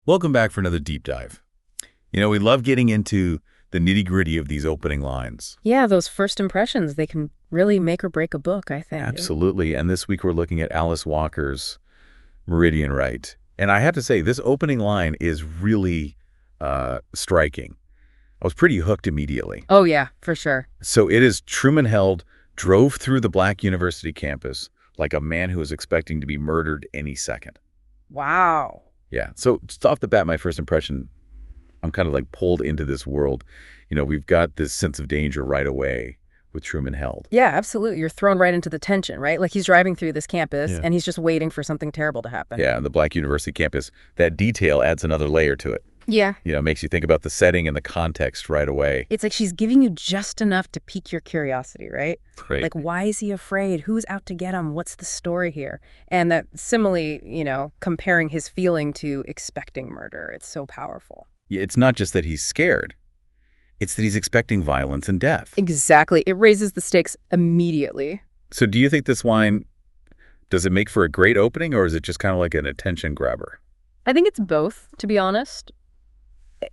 Welcome back for another deep dive. We love getting into the nitty-gritty of these opening lines. Yeah, those first impressions, they can really make or break a book, I think. Absolutely. And this week we're looking at Alice Walker's Meridian, right? And I have to say, this opening line is really striking. I was pretty hooked immediately. Oh, yeah, for sure. So it is Truman Held drove through the Black University campus like a man who was expecting to be murdered any second. Wow. Yeah. So just off the bat, my first impression, I'm kind of like pulled into this world. We've got this sense of danger right away with Truman Held. Yeah, absolutely. You're thrown right into the tension, right? Like he's driving through this campus and he's just waiting for something terrible to happen. Yeah, the Black University campus, that detail adds another layer to it. Yeah. Makes you think about the setting and the context right away. It's like she's giving you just enough to pique your curiosity, right? Right. Like, why is he afraid? Who's out to get him? What's the story here? And that simile, comparing his feeling to expecting murder. It's so powerful. Yeah, it's not just that he's scared. It's that he's expecting violence and death. Exactly. It raises the stakes immediately. So do you think this line, does it make for a great opening, or is it just kind of like an attention grabber? I think it's both, to be honest.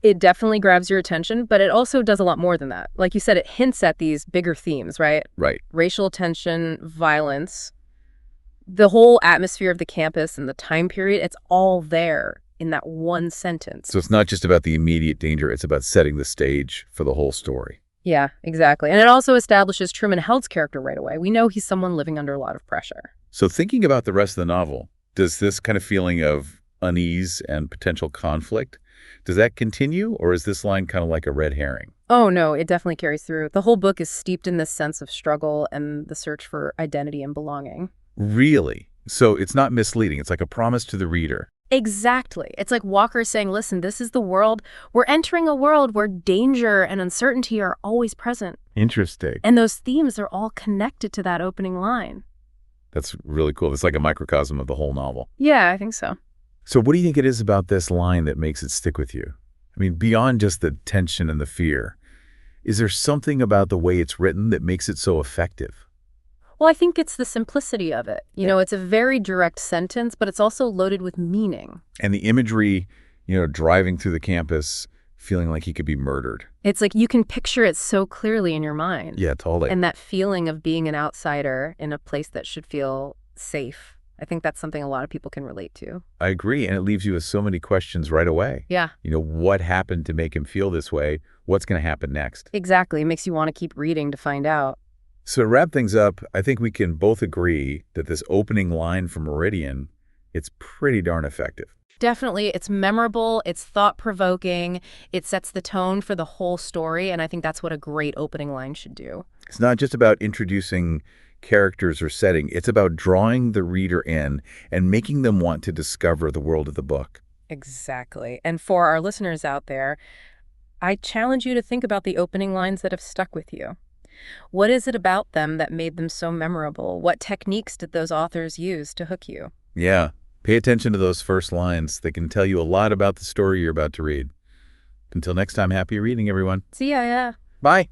It definitely grabs your attention, but it also does a lot more than that. Like you said, it hints at these bigger themes, right? Right. Racial tension, violence, the whole atmosphere of the campus and the time period, it's all there in that one sentence. So it's not just about the immediate danger, it's about setting the stage for the whole story. Yeah, exactly. And it also establishes Truman Held's character right away. We know he's someone living under a lot of pressure. So thinking about the rest of the novel, does this kind of feeling of unease and potential conflict, does that continue, or is this line kind of like a red herring? Oh, no, it definitely carries through. The whole book is steeped in this sense of struggle and the search for identity and belonging. Really? So it's not misleading. It's like a promise to the reader. Exactly. It's like Walker saying, listen, this is the world. We're entering a world where danger and uncertainty are always present. Interesting. And those themes are all connected to that opening line. That's really cool. It's like a microcosm of the whole novel. Yeah, I think so. So what do you think it is about this line that makes it stick with you? I mean, beyond just the tension and the fear, is there something about the way it's written that makes it so effective? Well, I think it's the simplicity of it. It's a very direct sentence, but it's also loaded with meaning. And the imagery, driving through the campus, feeling like he could be murdered. It's like you can picture it so clearly in your mind. Yeah, totally. And that feeling of being an outsider in a place that should feel safe. I think that's something a lot of people can relate to. I agree. And it leaves you with so many questions right away. Yeah. What happened to make him feel this way? What's going to happen next? Exactly. It makes you want to keep reading to find out. So to wrap things up, I think we can both agree that this opening line from Meridian, it's pretty darn effective. Definitely. It's memorable. It's thought-provoking. It sets the tone for the whole story. And I think that's what a great opening line should do. It's not just about introducing characters or setting. It's about drawing the reader in and making them want to discover the world of the book. Exactly. And for our listeners out there, I challenge you to think about the opening lines that have stuck with you. What is it about them that made them so memorable? What techniques did those authors use to hook you? Yeah. Pay attention to those first lines. They can tell you a lot about the story you're about to read. Until next time, happy reading, everyone. See ya. Yeah. Bye.